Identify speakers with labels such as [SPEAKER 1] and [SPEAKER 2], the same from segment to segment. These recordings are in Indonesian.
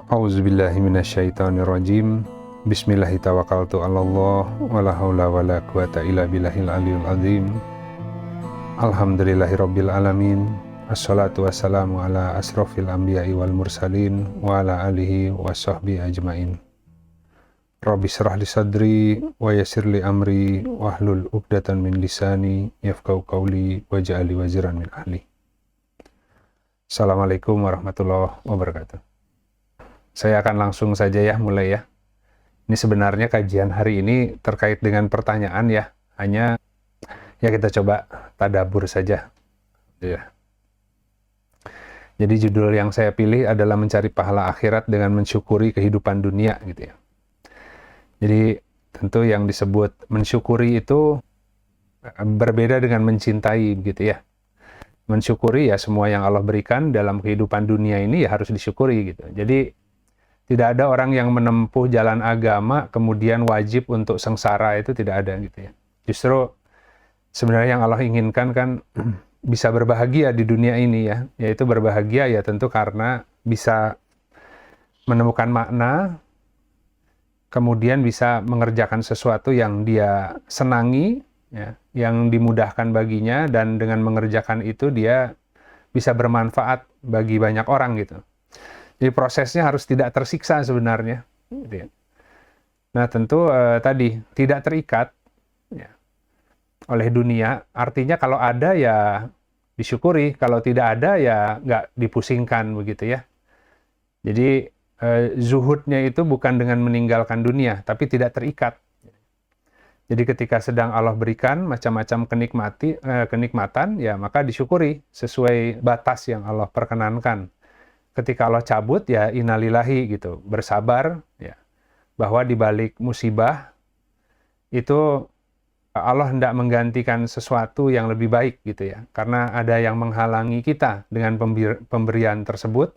[SPEAKER 1] A'udzubillahi minasyaitonirrajim. Bismillahirrahmanirrahim. Wala haula wala quwata illa billahil aliyul azim. Alhamdulillahirabbil alamin. Assalatu wassalamu ala asrofil anbiya'i wal mursalin wa ala alihi washabbihi ajmain. Rabbi shrah li sadri wa yassir li amri wahlul 'uqdatam min lisani yafqahu qawli waj'al li waziran min ahli. Assalamualaikum warahmatullahi wabarakatuh. Saya akan langsung saja ya mulai ya. Ini sebenarnya kajian hari ini terkait dengan pertanyaan ya. Hanya ya kita coba tadabbur saja. Ya. Jadi judul yang saya pilih adalah mencari pahala akhirat dengan mensyukuri kehidupan dunia gitu ya. Jadi tentu yang disebut mensyukuri itu berbeda dengan mencintai gitu ya. Mensyukuri ya semua yang Allah berikan dalam kehidupan dunia ini ya harus disyukuri gitu. Jadi tidak ada orang yang menempuh jalan agama kemudian wajib untuk sengsara, itu tidak ada gitu ya. Justru sebenarnya yang Allah inginkan kan bisa berbahagia di dunia ini ya, yaitu berbahagia ya tentu karena bisa menemukan makna, kemudian bisa mengerjakan sesuatu yang dia senangi, ya, yang dimudahkan baginya, dan dengan mengerjakan itu dia bisa bermanfaat bagi banyak orang gitu. Jadi prosesnya harus tidak tersiksa sebenarnya. Gitu ya. Nah tentu tadi tidak terikat ya, oleh dunia, artinya kalau ada ya disyukuri, kalau tidak ada ya nggak dipusingkan begitu ya. Jadi zuhudnya itu bukan dengan meninggalkan dunia, tapi tidak terikat. Jadi ketika sedang Allah berikan macam-macam kenikmatan, ya maka disyukuri sesuai batas yang Allah perkenankan. Ketika Allah cabut ya innalillahi gitu, bersabar ya, bahwa di balik musibah itu Allah hendak menggantikan sesuatu yang lebih baik gitu ya, karena ada yang menghalangi kita dengan pemberian tersebut.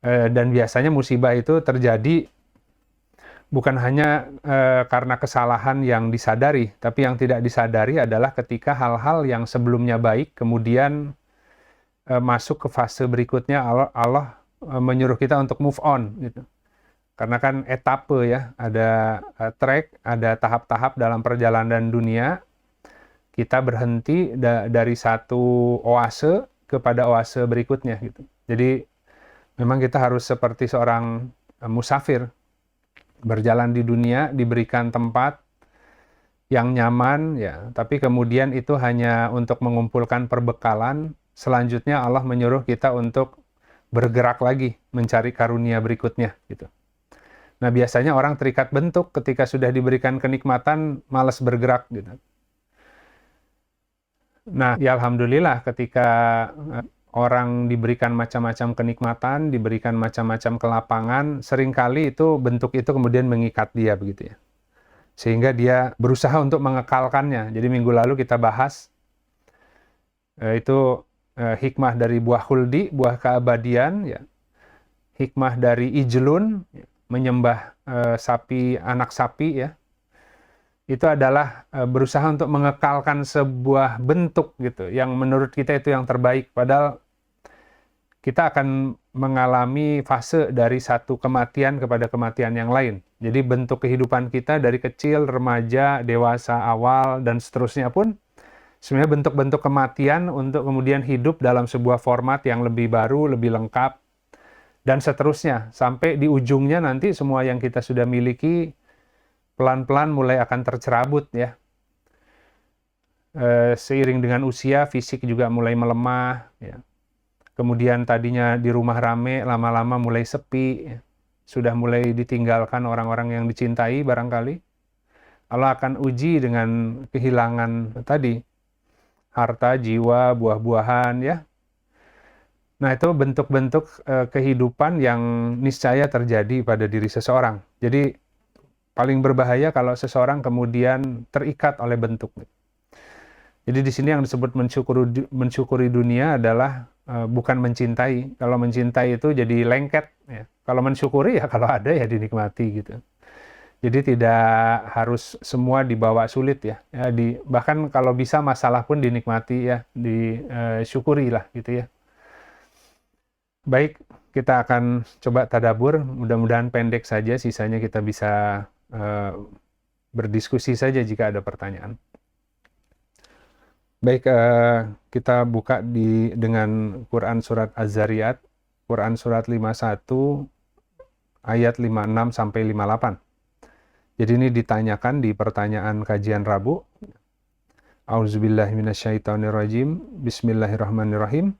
[SPEAKER 1] Dan biasanya musibah itu terjadi bukan hanya karena kesalahan yang disadari, tapi yang tidak disadari adalah ketika hal-hal yang sebelumnya baik kemudian masuk ke fase berikutnya. Allah menyuruh kita untuk move on gitu. Karena kan etape ya, ada track, ada tahap-tahap dalam perjalanan dunia. Kita berhenti dari satu oase kepada oase berikutnya gitu. Jadi memang kita harus seperti seorang musafir, berjalan di dunia, diberikan tempat yang nyaman ya, tapi kemudian itu hanya untuk mengumpulkan perbekalan. Selanjutnya Allah menyuruh kita untuk bergerak lagi, mencari karunia berikutnya gitu. Nah biasanya orang terikat bentuk, ketika sudah diberikan kenikmatan malas bergerak gitu. Nah ya alhamdulillah ketika orang diberikan macam-macam kenikmatan, diberikan macam-macam kelapangan, seringkali itu bentuk itu kemudian mengikat dia begitu ya. Sehingga dia berusaha untuk mengekalkannya. Jadi minggu lalu kita bahas itu hikmah dari buah khuldi, buah keabadian ya. Hikmah dari ijlun, menyembah anak sapi ya. Itu adalah berusaha untuk mengekalkan sebuah bentuk gitu yang menurut kita itu yang terbaik, padahal kita akan mengalami fase dari satu kematian kepada kematian yang lain. Jadi bentuk kehidupan kita dari kecil, remaja, dewasa awal dan seterusnya pun sebenarnya bentuk-bentuk kematian untuk kemudian hidup dalam sebuah format yang lebih baru, lebih lengkap, dan seterusnya. Sampai di ujungnya nanti semua yang kita sudah miliki pelan-pelan mulai akan tercerabut ya. Seiring dengan usia, fisik juga mulai melemah. Ya. Kemudian tadinya di rumah rame, lama-lama mulai sepi. Ya. Sudah mulai ditinggalkan orang-orang yang dicintai barangkali. Allah akan uji dengan kehilangan tadi. Harta, jiwa, buah-buahan ya. Nah itu bentuk-bentuk kehidupan yang niscaya terjadi pada diri seseorang. Jadi paling berbahaya kalau seseorang kemudian terikat oleh bentuk. Jadi di sini yang disebut mensyukuri dunia adalah bukan mencintai. Kalau mencintai itu jadi lengket. Ya. Kalau mensyukuri ya kalau ada ya dinikmati gitu. Jadi tidak harus semua dibawa sulit ya. Bahkan kalau bisa masalah pun dinikmati ya, disyukuri lah gitu ya. Baik, kita akan coba tadabbur, mudah-mudahan pendek saja, sisanya kita bisa berdiskusi saja jika ada pertanyaan. Baik, kita buka dengan Quran Surat Az-Zariyat, Quran Surat 51, ayat 56 sampai 58. Jadi ini ditanyakan di pertanyaan kajian Rabu. Auzubillahi minasyaitonirrajim. Bismillahirrahmanirrahim.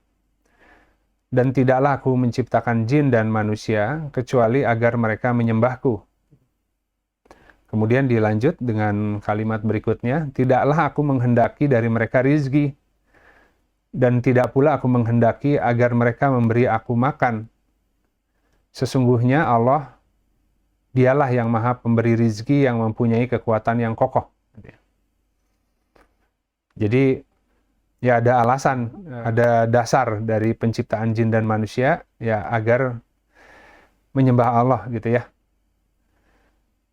[SPEAKER 1] Dan tidaklah aku menciptakan jin dan manusia kecuali agar mereka menyembahku. Kemudian dilanjut dengan kalimat berikutnya, tidaklah aku menghendaki dari mereka rizki, dan tidak pula aku menghendaki agar mereka memberi aku makan. Sesungguhnya Allah, dialah yang maha pemberi rizki yang mempunyai kekuatan yang kokoh. Jadi, ya ada alasan, ada dasar dari penciptaan jin dan manusia, ya agar menyembah Allah gitu ya.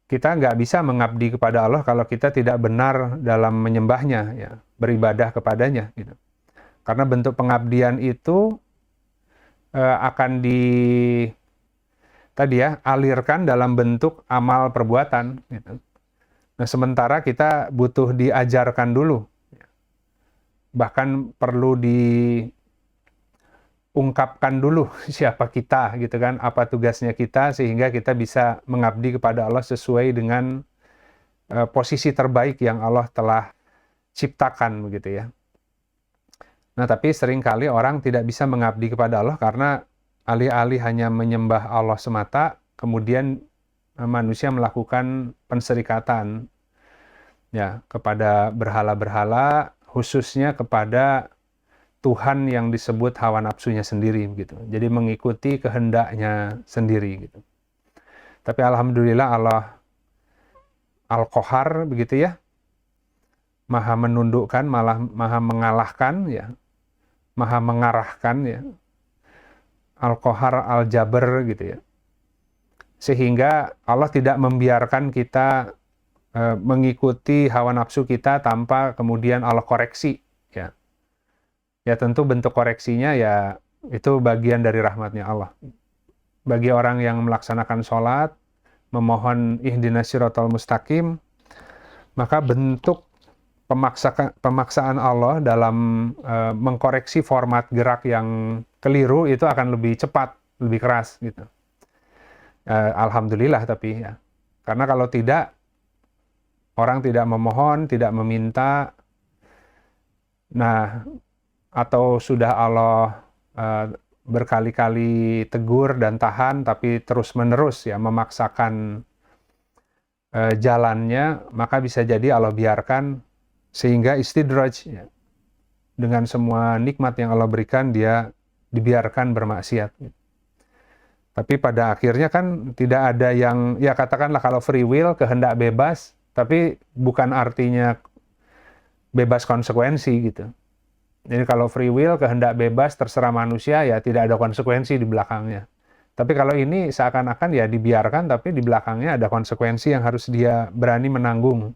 [SPEAKER 1] Kita nggak bisa mengabdi kepada Allah kalau kita tidak benar dalam menyembahnya, ya, beribadah kepadanya gitu. Karena bentuk pengabdian itu akan alirkan dalam bentuk amal perbuatan gitu. Nah, sementara kita butuh diajarkan dulu. Bahkan perlu diungkapkan dulu siapa kita gitu kan, apa tugasnya kita, sehingga kita bisa mengabdi kepada Allah sesuai dengan posisi terbaik yang Allah telah ciptakan begitu ya. Nah, tapi seringkali orang tidak bisa mengabdi kepada Allah karena alih-alih hanya menyembah Allah semata, kemudian manusia melakukan penserikatan ya kepada berhala-berhala, khususnya kepada Tuhan yang disebut hawa nafsunya sendiri gitu. Jadi mengikuti kehendaknya sendiri gitu. Tapi alhamdulillah Allah Al-Qahar begitu ya. Maha menundukkan, maha mengalahkan ya. Maha mengarahkan ya. Al-Qahar Al-Jabr gitu ya. Sehingga Allah tidak membiarkan kita mengikuti hawa nafsu kita tanpa kemudian Allah koreksi ya. Ya tentu bentuk koreksinya ya itu bagian dari rahmatnya Allah. Bagi orang yang melaksanakan sholat, memohon ihdinas siratal mustaqim, maka bentuk pemaksaan Allah dalam mengkoreksi format gerak yang keliru itu akan lebih cepat, lebih keras gitu. Alhamdulillah tapi ya. Karena kalau tidak, orang tidak memohon, tidak meminta, nah atau sudah Allah berkali-kali tegur dan tahan, tapi terus-menerus ya memaksakan jalannya, maka bisa jadi Allah biarkan sehingga istidraj ya, dengan semua nikmat yang Allah berikan dia dibiarkan bermaksiat. Tapi pada akhirnya kan tidak ada yang, ya katakanlah kalau free will, kehendak bebas, tapi bukan artinya bebas konsekuensi gitu. Jadi kalau free will, kehendak bebas, terserah manusia, ya tidak ada konsekuensi di belakangnya. Tapi kalau ini seakan-akan ya dibiarkan, tapi di belakangnya ada konsekuensi yang harus dia berani menanggung.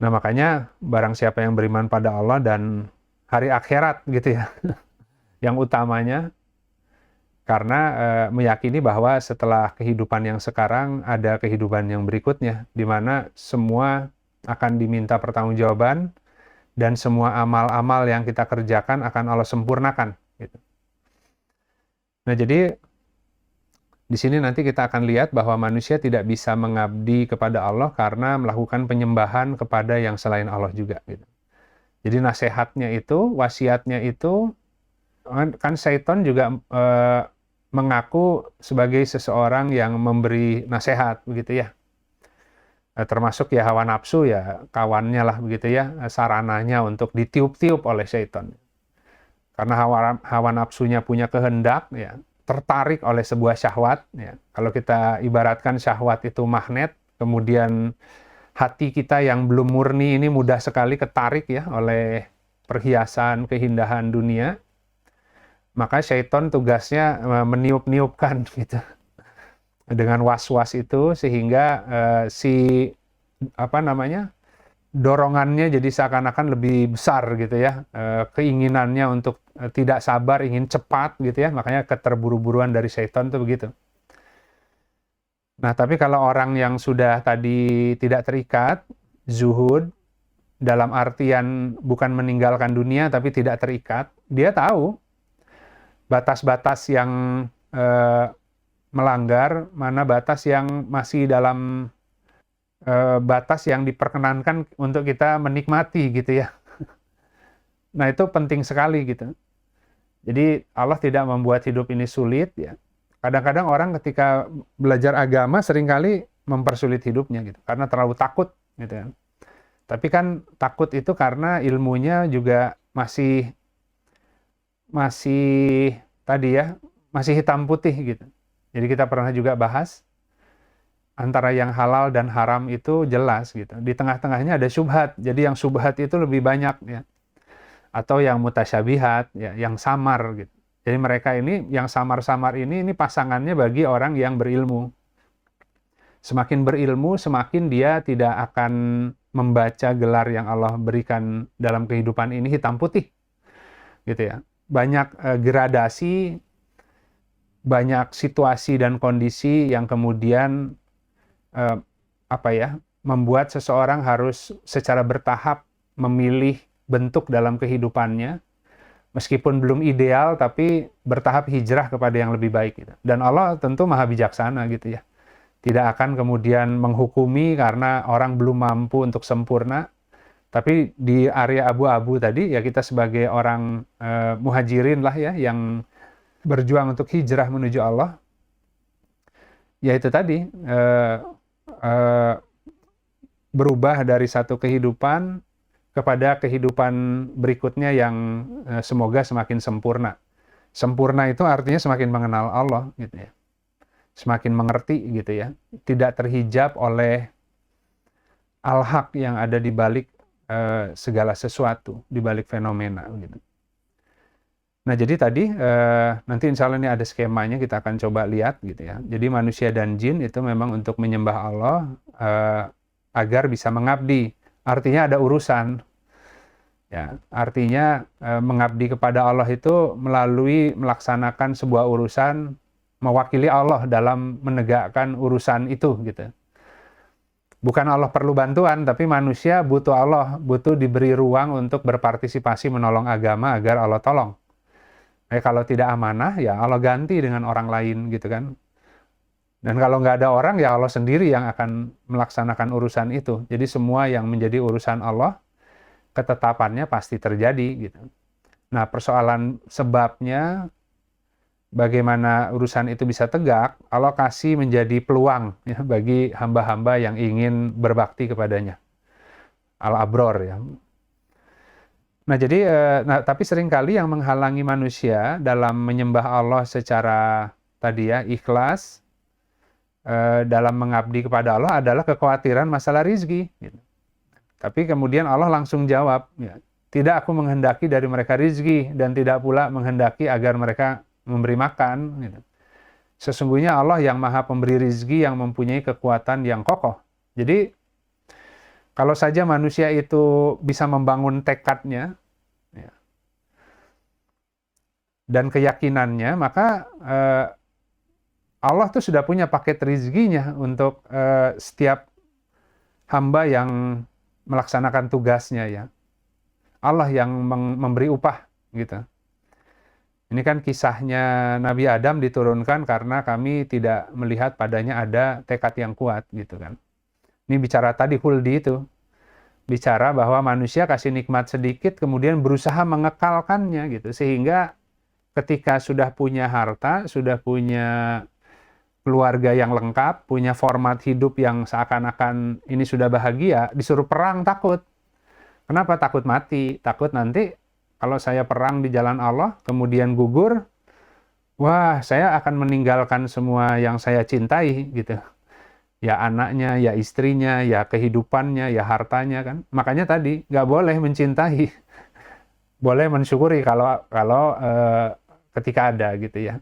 [SPEAKER 1] Nah makanya barang siapa yang beriman pada Allah dan hari akhirat gitu ya, yang utamanya, karena meyakini bahwa setelah kehidupan yang sekarang ada kehidupan yang berikutnya, di mana semua akan diminta pertanggungjawaban dan semua amal-amal yang kita kerjakan akan Allah sempurnakan. Gitu. Nah jadi di sini nanti kita akan lihat bahwa manusia tidak bisa mengabdi kepada Allah karena melakukan penyembahan kepada yang selain Allah juga. Gitu. Jadi nasihatnya itu, wasiatnya itu, kan syaitan juga mengaku sebagai seseorang yang memberi nasihat begitu ya, termasuk ya hawa nafsu ya kawannya lah begitu ya, sarananya untuk ditiup-tiup oleh syaitan karena hawa nafsunya punya kehendak ya, tertarik oleh sebuah syahwat ya. Kalau kita ibaratkan syahwat itu magnet, kemudian hati kita yang belum murni ini mudah sekali ketarik ya oleh perhiasan keindahan dunia. Maka syaitan tugasnya meniup-niupkan gitu dengan was-was itu sehingga dorongannya jadi seakan-akan lebih besar gitu ya, keinginannya untuk tidak sabar, ingin cepat gitu ya, makanya keterburu-buruan dari setan tuh begitu. Nah, tapi kalau orang yang sudah tadi tidak terikat, zuhud, dalam artian bukan meninggalkan dunia tapi tidak terikat, dia tahu batas-batas yang melanggar, mana batas yang masih dalam batas yang diperkenankan untuk kita menikmati gitu ya. Nah, itu penting sekali gitu. Jadi Allah tidak membuat hidup ini sulit ya. Kadang-kadang orang ketika belajar agama seringkali mempersulit hidupnya gitu karena terlalu takut gitu kan. Tapi kan takut itu karena ilmunya juga masih tadi ya, masih hitam putih gitu. Jadi kita pernah juga bahas antara yang halal dan haram itu jelas gitu. Di tengah-tengahnya ada syubhat. Jadi yang syubhat itu lebih banyak ya. Atau yang mutasyabihat ya, yang samar gitu. Jadi mereka ini yang samar-samar ini pasangannya bagi orang yang berilmu. Semakin berilmu, semakin dia tidak akan membaca gelar yang Allah berikan dalam kehidupan ini hitam putih. Gitu ya. Banyak gradasi, banyak situasi dan kondisi yang kemudian membuat seseorang harus secara bertahap memilih bentuk dalam kehidupannya, meskipun belum ideal tapi bertahap hijrah kepada yang lebih baik gitu. Dan Allah tentu maha bijaksana gitu ya, tidak akan kemudian menghukumi karena orang belum mampu untuk sempurna. Tapi di area abu-abu tadi ya, kita sebagai orang muhajirin lah ya, yang berjuang untuk hijrah menuju Allah, ya itu tadi berubah dari satu kehidupan kepada kehidupan berikutnya yang semoga semakin sempurna. Sempurna itu artinya semakin mengenal Allah gitu ya. Semakin mengerti gitu ya. Tidak terhijab oleh al-haq yang ada di balik segala sesuatu, di balik fenomena gitu. Nah, jadi tadi nanti insya Allah ini ada skemanya, kita akan coba lihat gitu ya. Jadi manusia dan jin itu memang untuk menyembah Allah agar bisa mengabdi. Artinya ada urusan. Ya, artinya mengabdi kepada Allah itu melalui melaksanakan sebuah urusan, mewakili Allah dalam menegakkan urusan itu gitu. Bukan Allah perlu bantuan, tapi manusia butuh Allah, butuh diberi ruang untuk berpartisipasi menolong agama agar Allah tolong. Kalau tidak amanah, ya Allah ganti dengan orang lain gitu kan. Dan kalau nggak ada orang, ya Allah sendiri yang akan melaksanakan urusan itu. Jadi semua yang menjadi urusan Allah, ketetapannya pasti terjadi gitu. Nah, persoalan sebabnya, bagaimana urusan itu bisa tegak, Allah kasih menjadi peluang ya, bagi hamba-hamba yang ingin berbakti kepadanya. Al-abror ya. Nah, jadi tapi seringkali yang menghalangi manusia dalam menyembah Allah secara tadi ya, ikhlas dalam mengabdi kepada Allah adalah kekhawatiran masalah rizki gitu. Tapi kemudian Allah langsung jawab ya, tidak aku menghendaki dari mereka rizki dan tidak pula menghendaki agar mereka memberi makan gitu. Sesungguhnya Allah yang maha pemberi rizki, yang mempunyai kekuatan yang kokoh. Jadi kalau saja manusia itu bisa membangun tekadnya ya, dan keyakinannya, maka Allah tuh sudah punya paket rizkinya untuk setiap hamba yang melaksanakan tugasnya ya. Allah yang memberi upah gitu. Ini kan kisahnya Nabi Adam diturunkan karena kami tidak melihat padanya ada tekad yang kuat gitu kan. Ini bicara tadi huldi itu. Bicara bahwa manusia kasih nikmat sedikit kemudian berusaha mengekalkannya gitu. Sehingga ketika sudah punya harta, sudah punya keluarga yang lengkap, punya format hidup yang seakan-akan ini sudah bahagia, disuruh perang takut. Kenapa takut mati? Takut nanti kalau saya perang di jalan Allah, kemudian gugur, wah saya akan meninggalkan semua yang saya cintai gitu. Ya anaknya, ya istrinya, ya kehidupannya, ya hartanya kan. Makanya tadi nggak boleh mencintai, boleh mensyukuri kalau ketika ada gitu ya.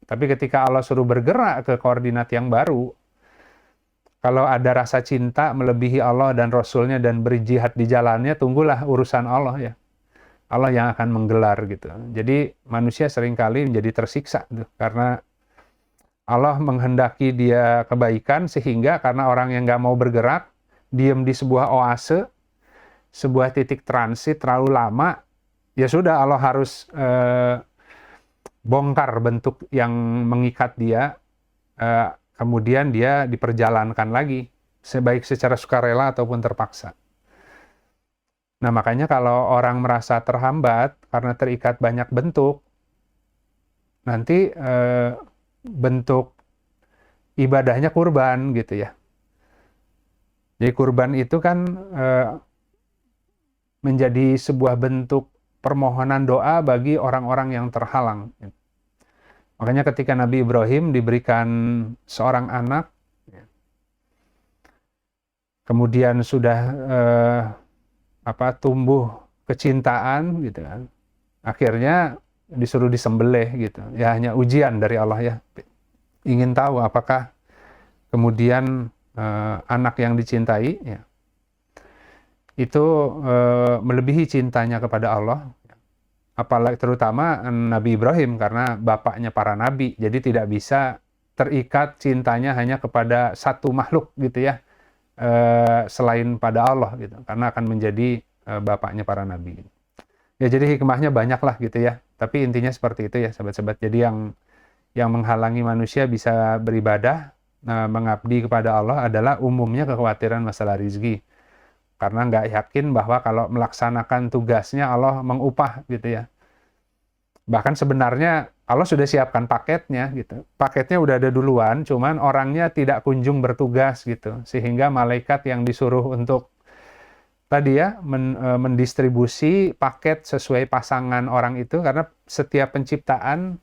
[SPEAKER 1] Tapi ketika Allah suruh bergerak ke koordinat yang baru, kalau ada rasa cinta melebihi Allah dan Rasulnya dan berjihad di jalannya, tunggulah urusan Allah ya. Allah yang akan menggelar gitu. Jadi manusia seringkali menjadi tersiksa tuh, karena Allah menghendaki dia kebaikan, sehingga karena orang yang nggak mau bergerak, diam di sebuah oase, sebuah titik transit terlalu lama, ya sudah Allah harus bongkar bentuk yang mengikat dia, kemudian dia diperjalankan lagi, baik secara sukarela ataupun terpaksa. Nah, makanya kalau orang merasa terhambat karena terikat banyak bentuk, nanti bentuk ibadahnya kurban gitu ya. Jadi kurban itu kan menjadi sebuah bentuk permohonan doa bagi orang-orang yang terhalang. Makanya ketika Nabi Ibrahim diberikan seorang anak, kemudian sudah tumbuh kecintaan gitu kan, akhirnya disuruh disembelih gitu. Ya hanya ujian dari Allah ya. Ingin tahu apakah kemudian anak yang dicintai ya, itu melebihi cintanya kepada Allah. Apalagi terutama Nabi Ibrahim, karena bapaknya para nabi, jadi tidak bisa terikat cintanya hanya kepada satu makhluk gitu ya, selain pada Allah gitu, karena akan menjadi bapaknya para nabi. Ya jadi hikmahnya banyak lah gitu ya, tapi intinya seperti itu ya sahabat-sahabat. Jadi yang menghalangi manusia bisa beribadah, mengabdi kepada Allah adalah umumnya kekhawatiran masalah rizki. Karena nggak yakin bahwa kalau melaksanakan tugasnya Allah mengupah gitu ya. Bahkan sebenarnya Allah sudah siapkan paketnya gitu. Paketnya udah ada duluan, cuman orangnya tidak kunjung bertugas gitu. Sehingga malaikat yang disuruh untuk tadi ya mendistribusi paket sesuai pasangan orang itu, karena setiap penciptaan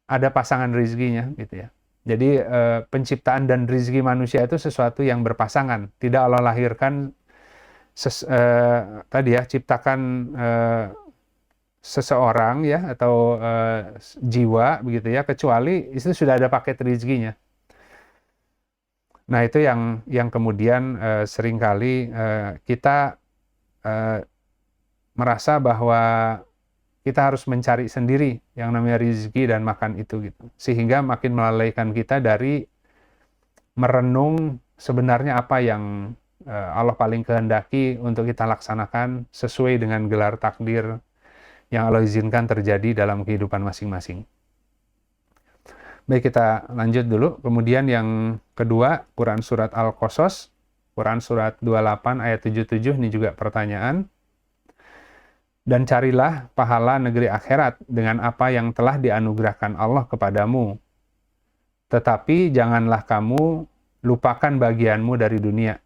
[SPEAKER 1] ada pasangan rizkinya gitu ya. Jadi penciptaan dan rizki manusia itu sesuatu yang berpasangan. Tidak Allah lahirkan ciptakan seseorang ya, atau jiwa begitu ya, kecuali itu sudah ada paket rezekinya. Nah itu yang kemudian seringkali kita merasa bahwa kita harus mencari sendiri yang namanya rezeki dan makan itu gitu, sehingga makin melalaikan kita dari merenung sebenarnya apa yang Allah paling kehendaki untuk kita laksanakan sesuai dengan gelar takdir yang Allah izinkan terjadi dalam kehidupan masing-masing. Baik, kita lanjut dulu. Kemudian yang kedua, Quran Surat Al-Qasas, Quran Surat 28 ayat 77, ini juga pertanyaan. Dan carilah pahala negeri akhirat dengan apa yang telah dianugerahkan Allah kepadamu. Tetapi janganlah kamu lupakan bagianmu dari dunia.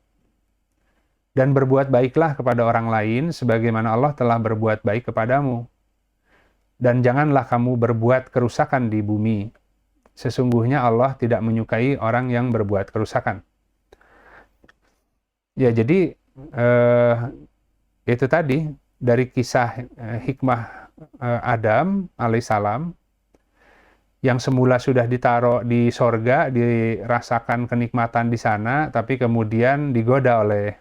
[SPEAKER 1] Dan berbuat baiklah kepada orang lain sebagaimana Allah telah berbuat baik kepadamu. Dan janganlah kamu berbuat kerusakan di bumi. Sesungguhnya Allah tidak menyukai orang yang berbuat kerusakan. Ya, jadi itu tadi dari kisah hikmah Adam alaihissalam, yang semula sudah ditaruh di sorga, dirasakan kenikmatan di sana, tapi kemudian digoda oleh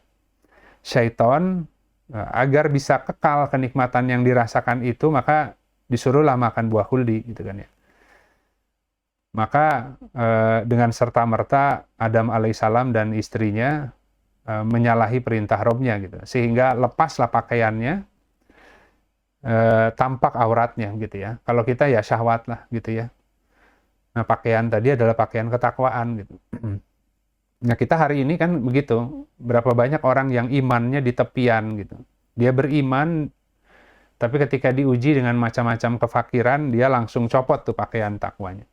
[SPEAKER 1] syaitan agar bisa kekal kenikmatan yang dirasakan itu, maka disuruhlah makan buah khuldi gitu kan ya. Maka dengan serta-merta Adam alaihissalam dan istrinya menyalahi perintah Robnya gitu, sehingga lepaslah pakaiannya, tampak auratnya gitu ya. Kalau kita ya syahwat lah gitu ya. Nah pakaian tadi adalah pakaian ketakwaan gitu. Nah kita hari ini kan begitu, berapa banyak orang yang imannya di tepian gitu. Dia beriman, tapi ketika diuji dengan macam-macam kefakiran, dia langsung copot tuh pakaian takwanya.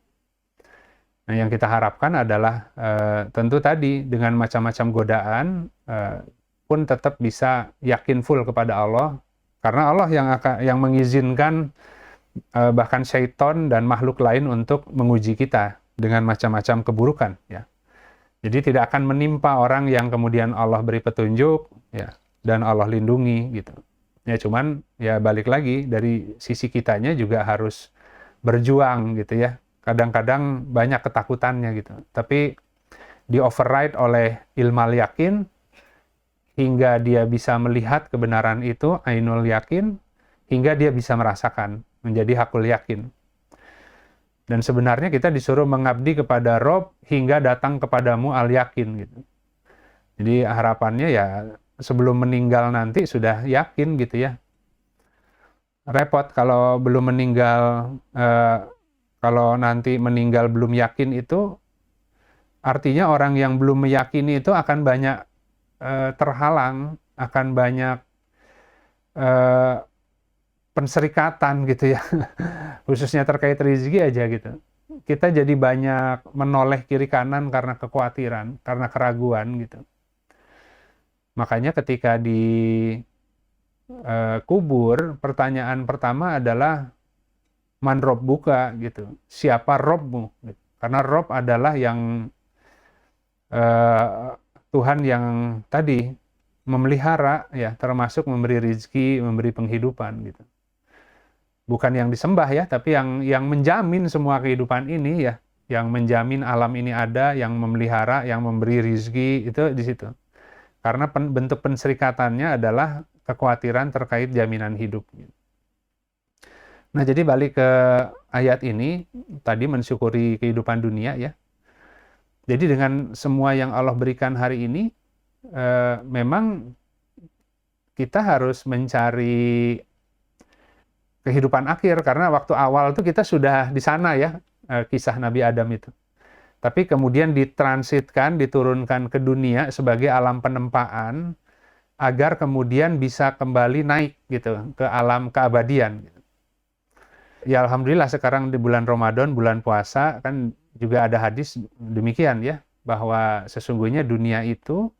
[SPEAKER 1] Nah yang kita harapkan adalah tentu tadi dengan macam-macam godaan pun tetap bisa yakin full kepada Allah, karena Allah yang mengizinkan bahkan syaitan dan makhluk lain untuk menguji kita dengan macam-macam keburukan ya. Jadi tidak akan menimpa orang yang kemudian Allah beri petunjuk ya, dan Allah lindungi gitu. Ya cuman ya balik lagi dari sisi kitanya juga harus berjuang gitu ya. Kadang-kadang banyak ketakutannya gitu. Tapi di override oleh ilmal yakin hingga dia bisa melihat kebenaran itu, ainul yakin, hingga dia bisa merasakan, menjadi hakul yakin. Dan sebenarnya kita disuruh mengabdi kepada Rob hingga datang kepadamu al-yakin gitu. Jadi harapannya ya sebelum meninggal nanti sudah yakin gitu ya. Repot kalau belum meninggal, kalau nanti meninggal belum yakin itu artinya orang yang belum meyakini itu akan banyak terhalang, akan banyak penserikatan gitu ya. Khususnya terkait rezeki aja gitu. Kita jadi banyak menoleh kiri kanan karena kekhawatiran, karena keraguan gitu. Makanya ketika di kubur, pertanyaan pertama adalah man robbuka gitu. Siapa Robmu? Gitu. Karena Rob adalah yang Tuhan yang tadi memelihara ya, termasuk memberi rezeki, memberi penghidupan gitu. Bukan yang disembah ya, tapi yang menjamin semua kehidupan ini ya, yang menjamin alam ini ada, yang memelihara, yang memberi rezeki, itu di situ. Karena bentuk penserikatannya adalah kekhawatiran terkait jaminan hidup. Nah, jadi balik ke ayat ini, tadi mensyukuri kehidupan dunia ya. Jadi dengan semua yang Allah berikan hari ini, memang kita harus mencari kehidupan akhir, karena waktu awal itu kita sudah di sana ya, kisah Nabi Adam itu. Tapi kemudian ditransitkan, diturunkan ke dunia sebagai alam penempaan, agar kemudian bisa kembali naik gitu, ke alam keabadian. Ya alhamdulillah sekarang di bulan Ramadan, bulan puasa, kan juga ada hadis demikian ya, bahwa sesungguhnya dunia itu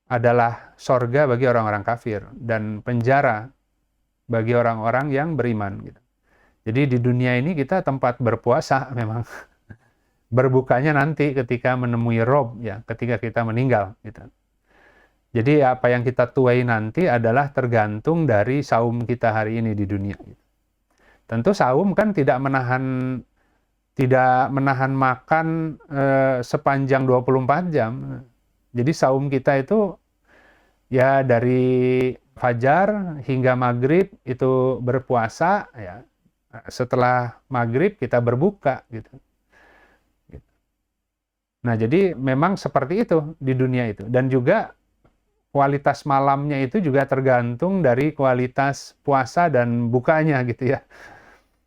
[SPEAKER 1] adalah sorga bagi orang-orang kafir, dan penjara bagi orang-orang yang beriman gitu. Jadi di dunia ini kita tempat berpuasa memang. Berbukanya nanti ketika menemui Rob ya, ketika kita meninggal gitu. Jadi apa yang kita tuai nanti adalah tergantung dari saum kita hari ini di dunia gitu. Tentu saum kan tidak menahan makan sepanjang 24 jam. Jadi saum kita itu ya dari fajar hingga maghrib itu berpuasa ya. Setelah maghrib kita berbuka gitu. Nah, jadi memang seperti itu di dunia itu. Dan juga kualitas malamnya itu juga tergantung dari kualitas puasa dan bukanya gitu ya.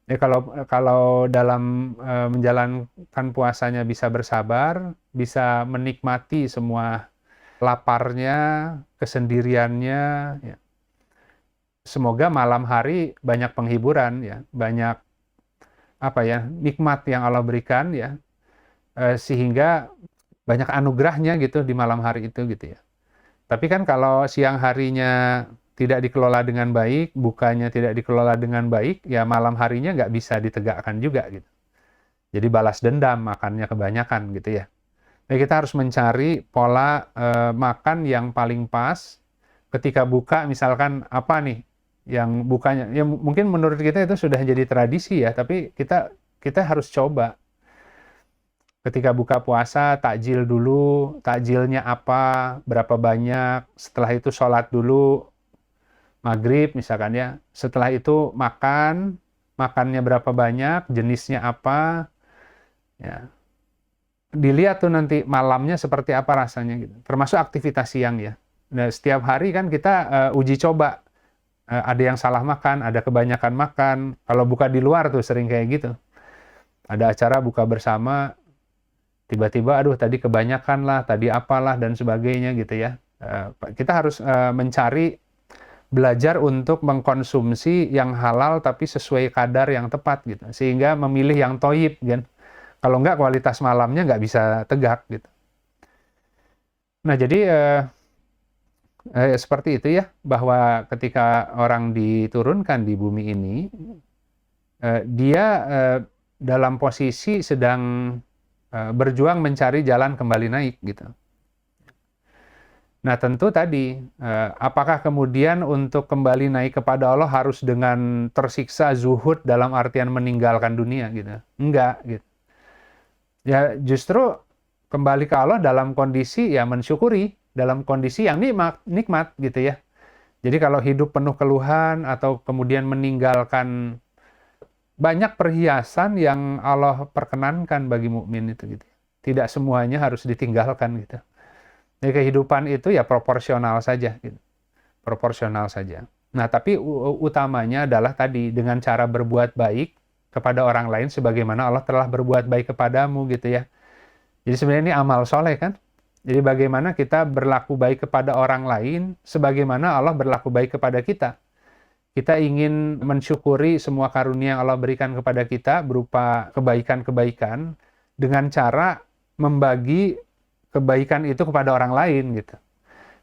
[SPEAKER 1] Ya kalau dalam menjalankan puasanya bisa bersabar, bisa menikmati semua laparnya, kesendiriannya ya. Semoga malam hari banyak penghiburan ya, banyak nikmat yang Allah berikan ya. Sehingga banyak anugerahnya gitu di malam hari itu gitu ya. Tapi kan kalau siang harinya tidak dikelola dengan baik, bukanya tidak dikelola dengan baik, ya malam harinya nggak bisa ditegakkan juga gitu. Jadi balas dendam, makannya kebanyakan gitu ya. Nah, kita harus mencari pola makan yang paling pas. Ketika buka misalkan apa nih yang bukanya, ya mungkin menurut kita itu sudah jadi tradisi ya, tapi kita harus coba. Ketika buka puasa, takjil dulu, takjilnya apa, berapa banyak, setelah itu sholat dulu, maghrib misalkan ya, setelah itu makannya berapa banyak, jenisnya apa, ya. Dilihat tuh nanti malamnya seperti apa rasanya gitu, termasuk aktivitas siang ya. Nah, setiap hari kan kita uji coba, ada yang salah makan, ada kebanyakan makan, kalau buka di luar tuh sering kayak gitu. Ada acara buka bersama, tiba-tiba aduh tadi kebanyakan lah, tadi apalah dan sebagainya gitu ya. Kita harus belajar untuk mengkonsumsi yang halal tapi sesuai kadar yang tepat gitu, sehingga memilih yang toyib kan. Kalau enggak kualitas malamnya nggak bisa tegak gitu. Nah jadi seperti itu ya, bahwa ketika orang diturunkan di bumi ini, dia dalam posisi sedang berjuang mencari jalan kembali naik gitu. Nah tentu tadi, apakah kemudian untuk kembali naik kepada Allah harus dengan tersiksa zuhud dalam artian meninggalkan dunia gitu? Enggak gitu. Ya justru kembali ke Allah dalam kondisi ya mensyukuri, dalam kondisi yang nikmat gitu ya. Jadi kalau hidup penuh keluhan atau kemudian meninggalkan banyak perhiasan yang Allah perkenankan bagi mukmin itu gitu. Tidak semuanya harus ditinggalkan gitu. Jadi kehidupan itu ya proporsional saja gitu. Proporsional saja. Nah, tapi utamanya adalah tadi dengan cara berbuat baik kepada orang lain sebagaimana Allah telah berbuat baik kepadamu gitu ya. Jadi sebenarnya ini amal soleh kan? Jadi bagaimana kita berlaku baik kepada orang lain sebagaimana Allah berlaku baik kepada kita. Kita ingin mensyukuri semua karunia yang Allah berikan kepada kita berupa kebaikan-kebaikan dengan cara membagi kebaikan itu kepada orang lain gitu.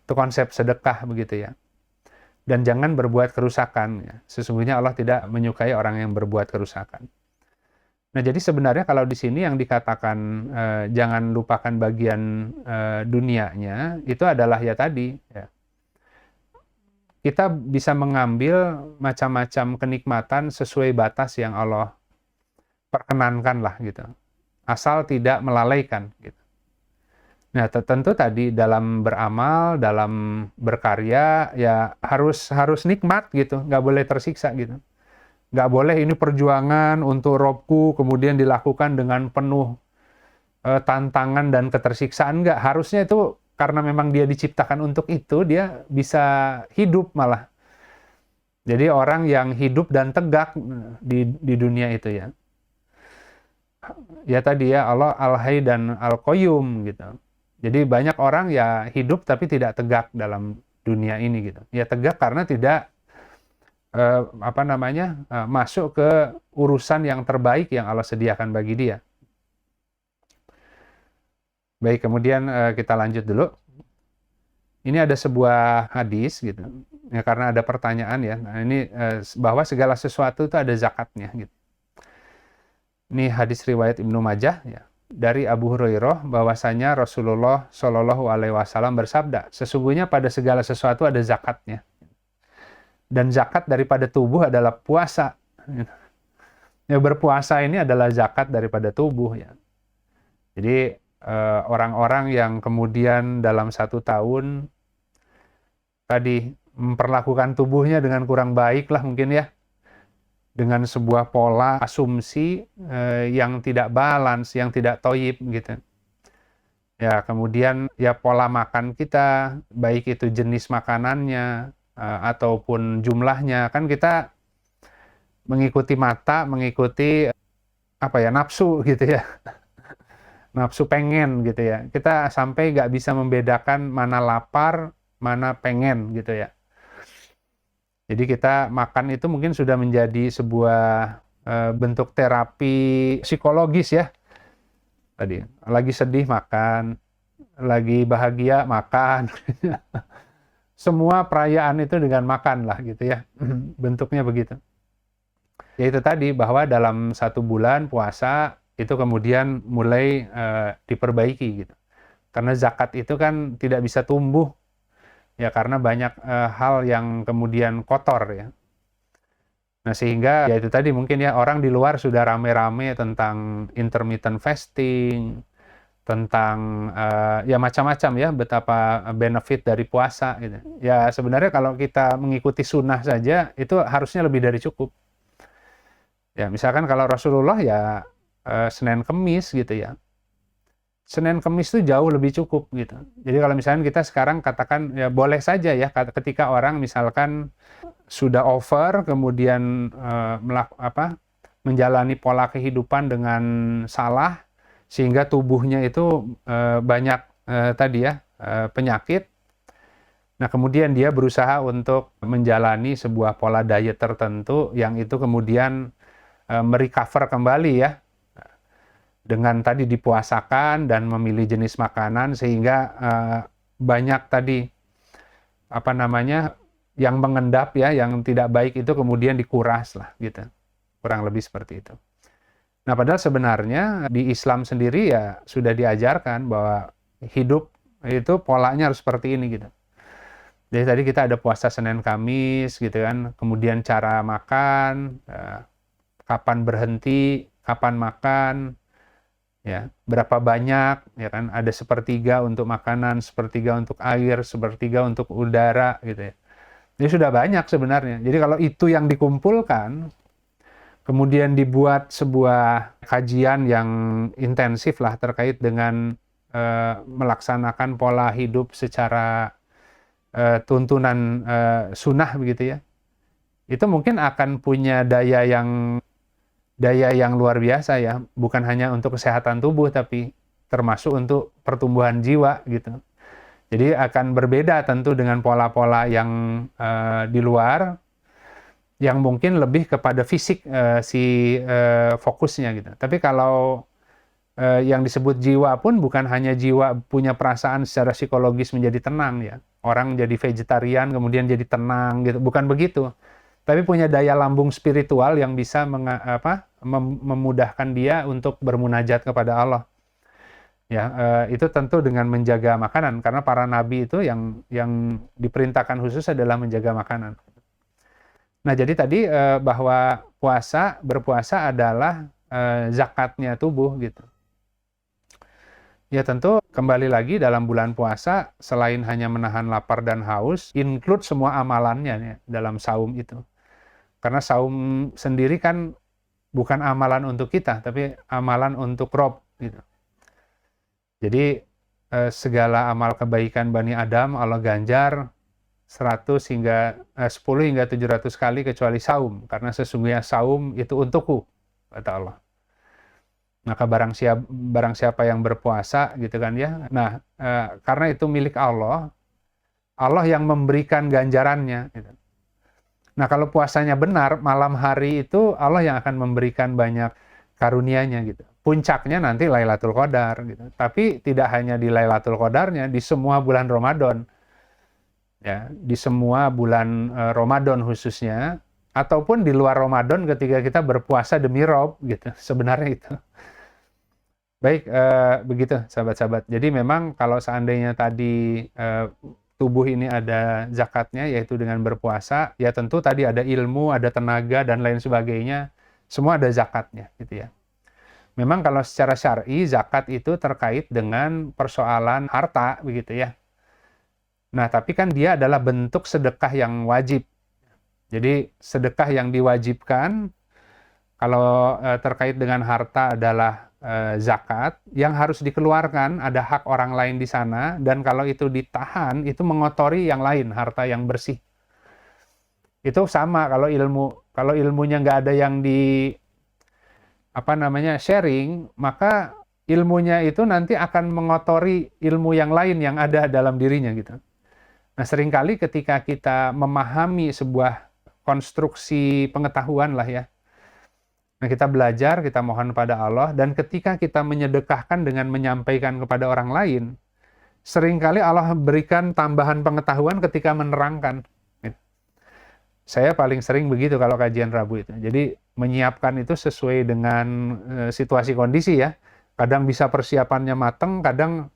[SPEAKER 1] Itu konsep sedekah begitu ya. Dan jangan berbuat kerusakan ya. Sesungguhnya Allah tidak menyukai orang yang berbuat kerusakan. Nah, jadi sebenarnya kalau di sini yang dikatakan jangan lupakan bagian dunianya itu adalah ya tadi ya. Kita bisa mengambil macam-macam kenikmatan sesuai batas yang Allah perkenankan lah gitu. Asal tidak melalaikan gitu. Nah, tentu tadi dalam beramal, dalam berkarya ya harus nikmat gitu, nggak boleh tersiksa gitu. Nggak boleh ini perjuangan untuk robku kemudian dilakukan dengan penuh tantangan dan ketersiksaan, nggak. Harusnya itu karena memang dia diciptakan untuk itu, dia bisa hidup malah. Jadi orang yang hidup dan tegak di dunia itu ya. Ya tadi ya Allah Al-Hayy dan Al-Qayyum gitu. Jadi banyak orang ya hidup tapi tidak tegak dalam dunia ini gitu. Ya tegak karena tidak masuk ke urusan yang terbaik yang Allah sediakan bagi dia. Baik, kemudian kita lanjut dulu. Ini ada sebuah hadis gitu. Ya karena ada pertanyaan ya. Nah, ini bahwa segala sesuatu itu ada zakatnya gitu. Ini hadis riwayat Ibnu Majah ya. Dari Abu Hurairah bahwasanya Rasulullah Shallallahu alaihi wasallam bersabda, sesungguhnya pada segala sesuatu ada zakatnya. Dan zakat daripada tubuh adalah puasa. Ya, berpuasa ini adalah zakat daripada tubuh ya. Jadi orang-orang yang kemudian dalam 1 tahun tadi memperlakukan tubuhnya dengan kurang baik lah mungkin ya, dengan sebuah pola asumsi yang tidak balance, yang tidak thayyib gitu. Ya, kemudian ya pola makan kita, baik itu jenis makanannya ataupun jumlahnya, kan kita mengikuti mata, mengikuti nafsu gitu ya. Nafsu pengen gitu ya. Kita sampai nggak bisa membedakan mana lapar, mana pengen gitu ya. Jadi kita makan itu mungkin sudah menjadi sebuah bentuk terapi psikologis ya. Tadi lagi sedih makan, lagi bahagia makan. Semua perayaan itu dengan makan lah gitu ya. Bentuknya begitu. Ya itu tadi bahwa dalam 1 bulan puasa itu kemudian mulai diperbaiki gitu. Karena zakat itu kan tidak bisa tumbuh ya karena banyak hal yang kemudian kotor ya. Nah sehingga ya itu tadi mungkin ya orang di luar sudah rame-rame tentang intermittent fasting, tentang ya macam-macam ya betapa benefit dari puasa gitu. Ya sebenarnya kalau kita mengikuti sunnah saja itu harusnya lebih dari cukup. Ya misalkan kalau Rasulullah ya Senin Kemis gitu ya. Senin Kemis itu jauh lebih cukup gitu. Jadi kalau misalnya kita sekarang katakan ya boleh saja ya ketika orang misalkan sudah over kemudian menjalani pola kehidupan dengan salah sehingga tubuhnya itu banyak penyakit. Nah, kemudian dia berusaha untuk menjalani sebuah pola diet tertentu yang itu kemudian merecover kembali ya. Dengan tadi dipuasakan dan memilih jenis makanan sehingga banyak tadi yang mengendap ya, yang tidak baik itu kemudian dikuras lah gitu. Kurang lebih seperti itu. Nah, padahal sebenarnya di Islam sendiri ya sudah diajarkan bahwa hidup itu polanya harus seperti ini gitu. Jadi tadi kita ada puasa Senin Kamis gitu kan, kemudian cara makan, kapan berhenti, kapan makan, ya berapa banyak ya kan, ada 1/3 untuk makanan, 1/3 untuk air, 1/3 untuk udara gitu ya. Ini sudah banyak sebenarnya. Jadi kalau itu yang dikumpulkan, kemudian dibuat sebuah kajian yang intensif lah terkait dengan melaksanakan pola hidup secara tuntunan sunnah begitu ya. Itu mungkin akan punya daya yang luar biasa ya, bukan hanya untuk kesehatan tubuh tapi termasuk untuk pertumbuhan jiwa gitu. Jadi akan berbeda tentu dengan pola-pola yang di luar, yang mungkin lebih kepada fisik fokusnya gitu. Tapi kalau yang disebut jiwa pun bukan hanya jiwa punya perasaan secara psikologis menjadi tenang ya. Orang jadi vegetarian kemudian jadi tenang gitu, bukan begitu. Tapi punya daya lambung spiritual yang bisa memudahkan dia untuk bermunajat kepada Allah. Ya, itu tentu dengan menjaga makanan, karena para nabi itu yang diperintahkan khusus adalah menjaga makanan. Nah, jadi tadi bahwa berpuasa adalah zakatnya tubuh gitu. Ya tentu kembali lagi dalam bulan puasa, selain hanya menahan lapar dan haus, include semua amalannya ya, dalam saum itu. Karena saum sendiri kan bukan amalan untuk kita, tapi amalan untuk Rob gitu. Jadi segala amal kebaikan Bani Adam Allah ganjar 10 hingga 700 kali kecuali saum, karena sesungguhnya saum itu untukku, kata Allah. Maka barang siapa yang berpuasa gitu kan ya. Nah, karena itu milik Allah, Allah yang memberikan ganjarannya gitu. Nah, kalau puasanya benar, malam hari itu Allah yang akan memberikan banyak karunia-Nya gitu. Puncaknya nanti Lailatul Qadar gitu. Tapi tidak hanya di Lailatul Qadarnya, di semua bulan Ramadan. Ya, di semua bulan Ramadan khususnya, ataupun di luar Ramadan ketika kita berpuasa demi Rob gitu. Sebenarnya itu. Baik, begitu sahabat-sahabat. Jadi memang kalau seandainya tadi tubuh ini ada zakatnya, yaitu dengan berpuasa, ya tentu tadi ada ilmu, ada tenaga, dan lain sebagainya, semua ada zakatnya gitu ya. Memang kalau secara syar'i, zakat itu terkait dengan persoalan harta begitu ya. Nah, tapi kan dia adalah bentuk sedekah yang wajib. Jadi sedekah yang diwajibkan, kalau terkait dengan harta adalah zakat, yang harus dikeluarkan ada hak orang lain di sana, dan kalau itu ditahan, itu mengotori yang lain, harta yang bersih. Itu sama kalau ilmunya nggak ada yang sharing, maka ilmunya itu nanti akan mengotori ilmu yang lain yang ada dalam dirinya gitu. Nah, seringkali ketika kita memahami sebuah konstruksi pengetahuan lah ya, nah, kita belajar, kita mohon pada Allah, dan ketika kita menyedekahkan dengan menyampaikan kepada orang lain, seringkali Allah berikan tambahan pengetahuan ketika menerangkan. Saya paling sering begitu kalau kajian Rabu itu. Jadi menyiapkan itu sesuai dengan situasi kondisi ya. Kadang bisa persiapannya mateng, kadang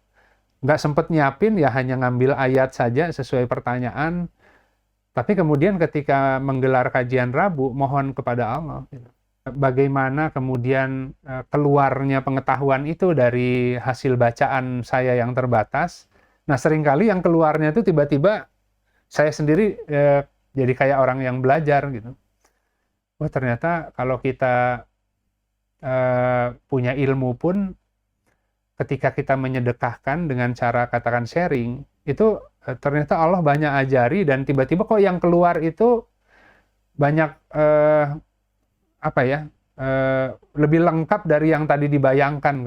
[SPEAKER 1] nggak sempat nyiapin, ya hanya ngambil ayat saja sesuai pertanyaan. Tapi kemudian ketika menggelar kajian Rabu, mohon kepada Allah gitu. Bagaimana kemudian keluarnya pengetahuan itu dari hasil bacaan saya yang terbatas. Nah, seringkali yang keluarnya itu tiba-tiba saya sendiri jadi kayak orang yang belajar gitu. Wah, ternyata kalau kita punya ilmu pun, ketika kita menyedekahkan dengan cara katakan sharing, itu ternyata Allah banyak ajari, dan tiba-tiba kok yang keluar itu banyak lebih lengkap dari yang tadi dibayangkan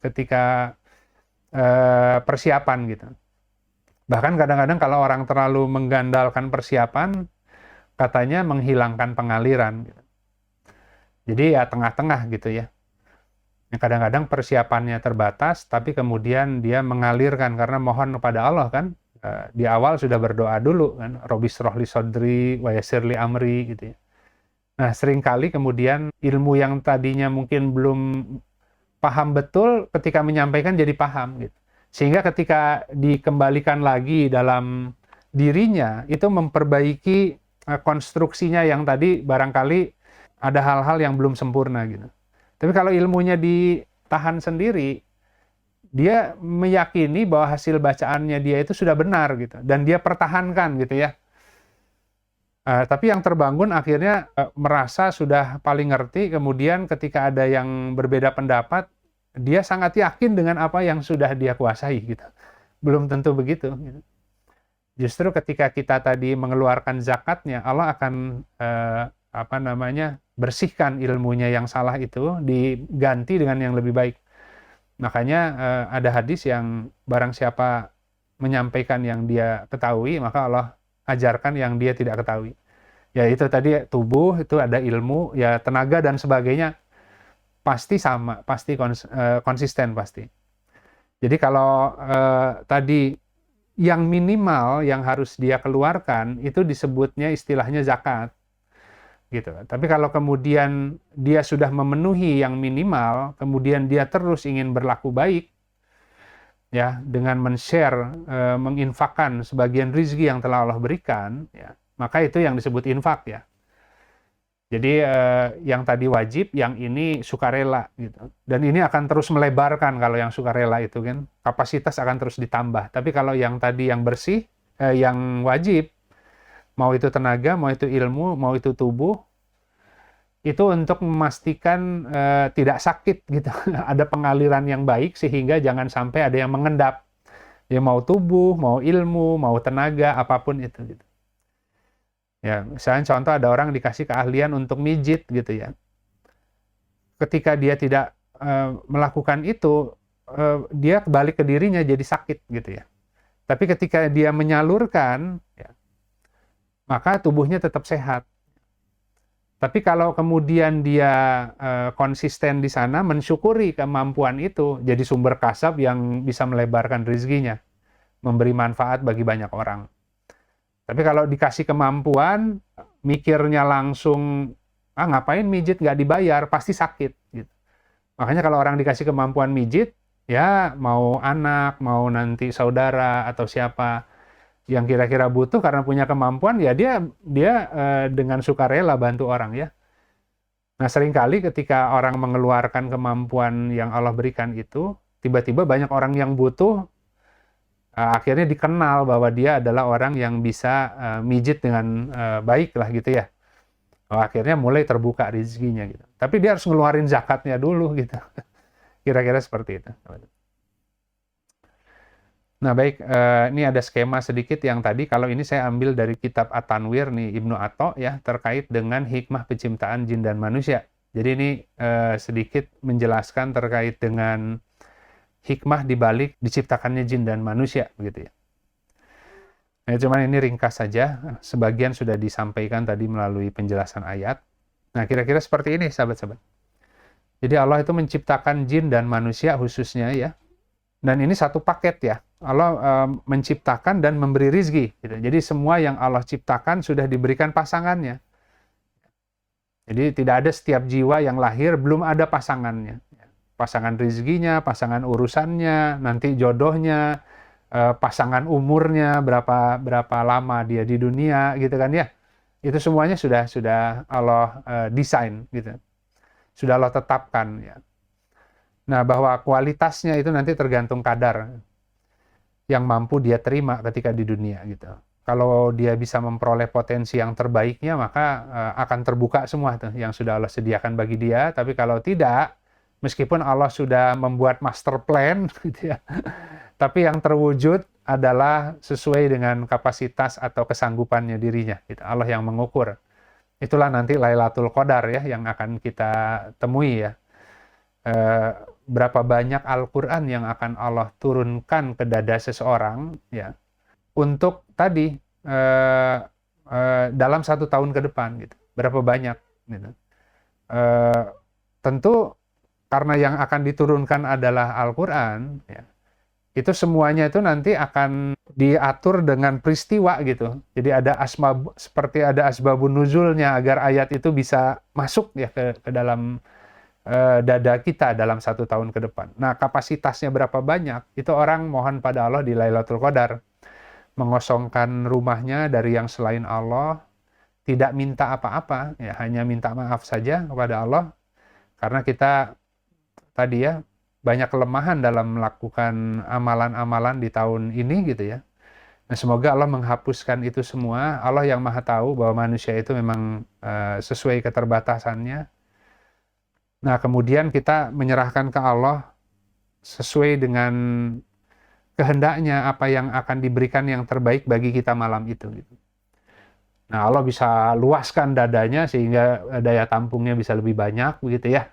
[SPEAKER 1] ketika persiapan gitu. Bahkan kadang-kadang kalau orang terlalu menggandalkan persiapan, katanya menghilangkan pengaliran gitu. Jadi ya tengah-tengah gitu ya. Kadang-kadang persiapannya terbatas, tapi kemudian dia mengalirkan karena mohon kepada Allah kan. Di awal sudah berdoa dulu kan, Robbi shrah li sodri wa yassir li amri gitu ya. Nah, seringkali kemudian ilmu yang tadinya mungkin belum paham betul, ketika menyampaikan jadi paham gitu. Sehingga ketika dikembalikan lagi dalam dirinya, itu memperbaiki konstruksinya yang tadi barangkali ada hal-hal yang belum sempurna gitu. Tapi kalau ilmunya ditahan sendiri, dia meyakini bahwa hasil bacaannya dia itu sudah benar gitu, dan dia pertahankan gitu ya. Tapi yang terbangun akhirnya merasa sudah paling ngerti, kemudian ketika ada yang berbeda pendapat, dia sangat yakin dengan apa yang sudah dia kuasai gitu. Belum tentu begitu. Gitu. Justru ketika kita tadi mengeluarkan zakatnya, Allah akan bersihkan ilmunya yang salah itu, diganti dengan yang lebih baik. Makanya ada hadis yang barang siapa menyampaikan yang dia ketahui, maka Allah ajarkan yang dia tidak ketahui. Ya itu tadi tubuh, itu ada ilmu, ya tenaga dan sebagainya, pasti sama, pasti konsisten pasti. Jadi kalau tadi yang minimal yang harus dia keluarkan, itu disebutnya istilahnya zakat. Gitu. Tapi kalau kemudian dia sudah memenuhi yang minimal, kemudian dia terus ingin berlaku baik, ya, dengan men-share, menginfakkan sebagian rizki yang telah Allah berikan, ya, maka itu yang disebut infak, ya. Jadi yang tadi wajib, yang ini sukarela, gitu. Dan ini akan terus melebarkan kalau yang sukarela itu kan, kapasitas akan terus ditambah. Tapi kalau yang tadi yang bersih, yang wajib, mau itu tenaga, mau itu ilmu, mau itu tubuh, itu untuk memastikan tidak sakit gitu. Ada pengaliran yang baik sehingga jangan sampai ada yang mengendap. Ya mau tubuh, mau ilmu, mau tenaga, apapun itu gitu. Ya, misalnya contoh ada orang dikasih keahlian untuk mijit gitu ya. Ketika dia tidak melakukan itu, dia balik ke dirinya jadi sakit gitu ya. Tapi ketika dia menyalurkan, ya, maka tubuhnya tetap sehat. Tapi kalau kemudian dia konsisten di sana, mensyukuri kemampuan itu, jadi sumber kasab yang bisa melebarkan rezekinya, memberi manfaat bagi banyak orang. Tapi kalau dikasih kemampuan, mikirnya langsung, ngapain mijit nggak dibayar, pasti sakit. Gitu. Makanya kalau orang dikasih kemampuan mijit, ya mau anak, mau nanti saudara atau siapa yang kira-kira butuh karena punya kemampuan, ya dia dengan sukarela bantu orang ya. Nah seringkali ketika orang mengeluarkan kemampuan yang Allah berikan itu, tiba-tiba banyak orang yang butuh, akhirnya dikenal bahwa dia adalah orang yang bisa mijit dengan baik lah gitu ya. Akhirnya mulai terbuka rezekinya gitu. Tapi dia harus ngeluarin zakatnya dulu gitu. Kira-kira seperti itu. Nah baik, ini ada skema sedikit yang tadi, kalau ini saya ambil dari kitab At-Tanwir nih Ibnu Atha ya, terkait dengan hikmah penciptaan jin dan manusia. Jadi ini sedikit menjelaskan terkait dengan hikmah dibalik diciptakannya jin dan manusia begitu ya. Nah, cuman ini ringkas saja, sebagian sudah disampaikan tadi melalui penjelasan ayat. Nah, kira-kira seperti ini sahabat-sahabat. Jadi Allah itu menciptakan jin dan manusia khususnya ya. Dan ini satu paket ya. Allah menciptakan dan memberi rizki. Gitu. Jadi semua yang Allah ciptakan sudah diberikan pasangannya. Jadi tidak ada setiap jiwa yang lahir belum ada pasangannya. Pasangan rizkinya, pasangan urusannya, nanti jodohnya, pasangan umurnya, berapa lama dia di dunia, gitu kan ya. Itu semuanya sudah Allah desain, gitu. Sudah Allah tetapkan ya. Nah, bahwa kualitasnya itu nanti tergantung kadar yang mampu dia terima ketika di dunia gitu. Kalau dia bisa memperoleh potensi yang terbaiknya, maka akan terbuka semua tuh yang sudah Allah sediakan bagi dia. Tapi kalau tidak, meskipun Allah sudah membuat master plan gitu ya, tapi yang terwujud adalah sesuai dengan kapasitas atau kesanggupannya dirinya. Gitu. Allah yang mengukur. Itulah nanti Lailatul Qadar ya yang akan kita temui ya. Berapa banyak Al-Quran yang akan Allah turunkan ke dada seseorang ya untuk tadi dalam 1 tahun ke depan gitu. Berapa banyak gitu. Tentu karena yang akan diturunkan adalah Al-Quran ya, itu semuanya itu nanti akan diatur dengan peristiwa gitu. Jadi ada seperti ada asbabun nuzulnya agar ayat itu bisa masuk ya ke dalam dada kita dalam 1 tahun ke depan. Nah, kapasitasnya berapa banyak? Itu orang mohon pada Allah di Lailatul Qadar. Mengosongkan rumahnya dari yang selain Allah, tidak minta apa-apa, ya hanya minta maaf saja kepada Allah. Karena kita tadi ya, banyak kelemahan dalam melakukan amalan-amalan di tahun ini gitu ya. Nah, semoga Allah menghapuskan itu semua. Allah yang Maha tahu bahwa manusia itu memang sesuai keterbatasannya. Nah, kemudian kita menyerahkan ke Allah sesuai dengan kehendaknya apa yang akan diberikan yang terbaik bagi kita malam itu. Gitu. Nah, Allah bisa luaskan dadanya sehingga daya tampungnya bisa lebih banyak, begitu ya.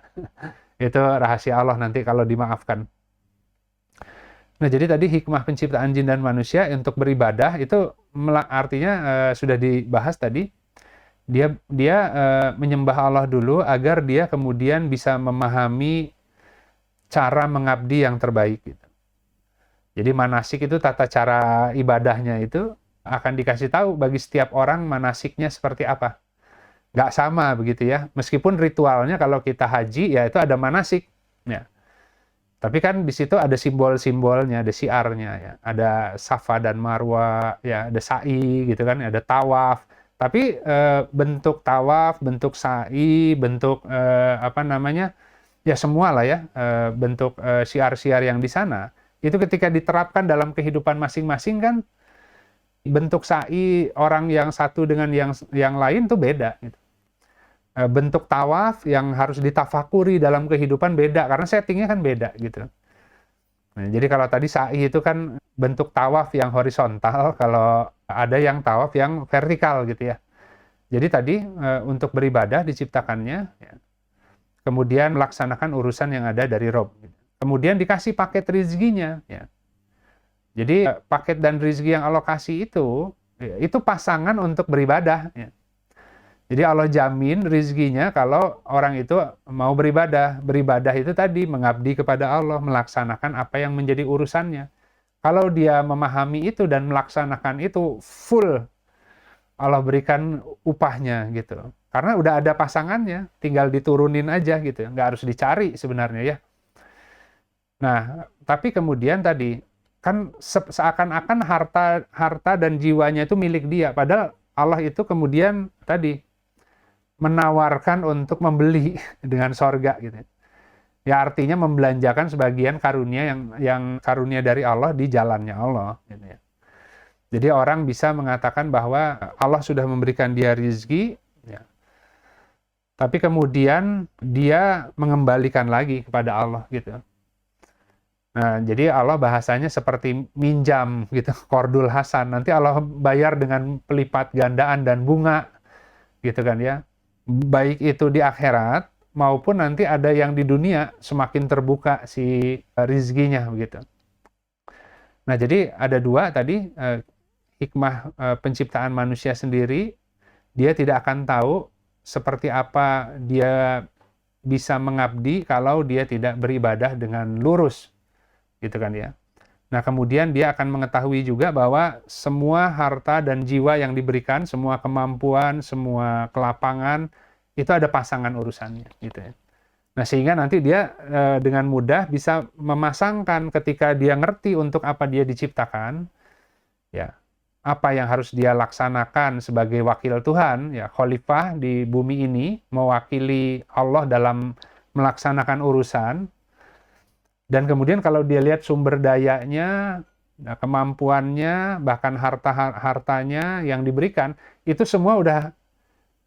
[SPEAKER 1] Itu rahasia Allah nanti kalau dimaafkan. Nah, jadi tadi hikmah penciptaan jin dan manusia untuk beribadah itu artinya sudah dibahas tadi. Dia menyembah Allah dulu agar dia kemudian bisa memahami cara mengabdi yang terbaik. Gitu. Jadi manasik itu tata cara ibadahnya itu akan dikasih tahu bagi setiap orang manasiknya seperti apa. Nggak sama begitu ya. Meskipun ritualnya kalau kita haji ya itu ada manasik. Ya. Tapi kan di situ ada simbol-simbolnya, ada syiarnya ya. Ada Safa dan Marwa, ya ada sa'i gitu kan, ada tawaf. Tapi bentuk tawaf, bentuk sa'i, bentuk ya semua lah ya, bentuk syiar-syiar yang di sana. Itu ketika diterapkan dalam kehidupan masing-masing kan bentuk sa'i orang yang satu dengan yang lain tuh beda gitu. Bentuk tawaf yang harus ditafakuri dalam kehidupan beda karena settingnya kan beda gitu. Nah, jadi kalau tadi sa'i itu kan bentuk tawaf yang horizontal, kalau ada yang tawaf yang vertikal gitu ya. Jadi tadi untuk beribadah diciptakannya, ya. Kemudian melaksanakan urusan yang ada dari Rob. Gitu. Kemudian dikasih paket rizkinya. Ya. Jadi paket dan rizki yang Allah kasih itu pasangan untuk beribadah. Ya. Jadi Allah jamin rizkinya kalau orang itu mau beribadah. Beribadah itu tadi mengabdi kepada Allah, melaksanakan apa yang menjadi urusannya. Kalau dia memahami itu dan melaksanakan itu full, Allah berikan upahnya gitu. Karena udah ada pasangannya, tinggal diturunin aja gitu. Nggak harus dicari sebenarnya ya. Nah, tapi kemudian tadi kan seakan-akan harta dan jiwanya itu milik dia. Padahal Allah itu kemudian tadi menawarkan untuk membeli dengan sorga gitu. Ya artinya membelanjakan sebagian karunia yang karunia dari Allah di jalannya Allah. Gitu ya. Jadi orang bisa mengatakan bahwa Allah sudah memberikan dia rizki, ya. Tapi kemudian dia mengembalikan lagi kepada Allah gitu. Nah, jadi Allah bahasanya seperti minjam gitu, qardul hasan. Nanti Allah bayar dengan pelipat gandaan dan bunga gitu kan ya. Baik itu di akhirat maupun nanti ada yang di dunia semakin terbuka si rizkinya begitu. Nah, jadi ada dua tadi hikmah penciptaan manusia sendiri, dia tidak akan tahu seperti apa dia bisa mengabdi kalau dia tidak beribadah dengan lurus. Gitu kan ya. Nah, kemudian dia akan mengetahui juga bahwa semua harta dan jiwa yang diberikan, semua kemampuan, semua kelapangan, itu ada pasangan urusannya. Gitu ya. Nah, sehingga nanti dia dengan mudah bisa memasangkan ketika dia ngerti untuk apa dia diciptakan, ya, apa yang harus dia laksanakan sebagai wakil Tuhan, ya, khalifah di bumi ini, mewakili Allah dalam melaksanakan urusan. Dan kemudian kalau dia lihat sumber dayanya, kemampuannya, bahkan hartanya yang diberikan, itu semua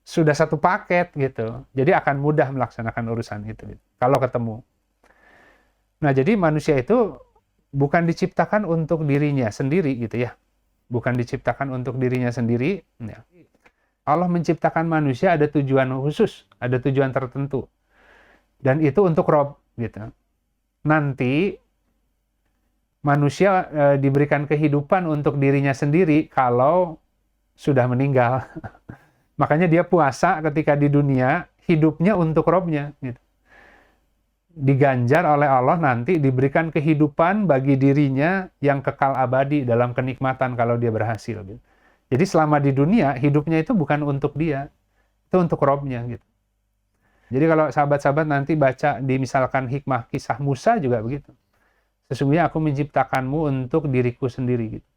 [SPEAKER 1] sudah satu paket gitu. Jadi akan mudah melaksanakan urusan itu gitu, kalau ketemu. Nah, jadi manusia itu bukan diciptakan untuk dirinya sendiri gitu ya. Bukan diciptakan untuk dirinya sendiri. Ya. Allah menciptakan manusia ada tujuan khusus, ada tujuan tertentu. Dan itu untuk Rob gitu. Nanti manusia diberikan kehidupan untuk dirinya sendiri kalau sudah meninggal. Makanya dia puasa ketika di dunia, hidupnya untuk Robnya. Gitu. Diganjar oleh Allah nanti diberikan kehidupan bagi dirinya yang kekal abadi dalam kenikmatan kalau dia berhasil. Gitu. Jadi selama di dunia, hidupnya itu bukan untuk dia, itu untuk Robnya. Gitu. Jadi kalau sahabat-sahabat nanti baca di misalkan hikmah kisah Musa juga begitu. Sesungguhnya aku menciptakanmu untuk diriku sendiri. Gitu.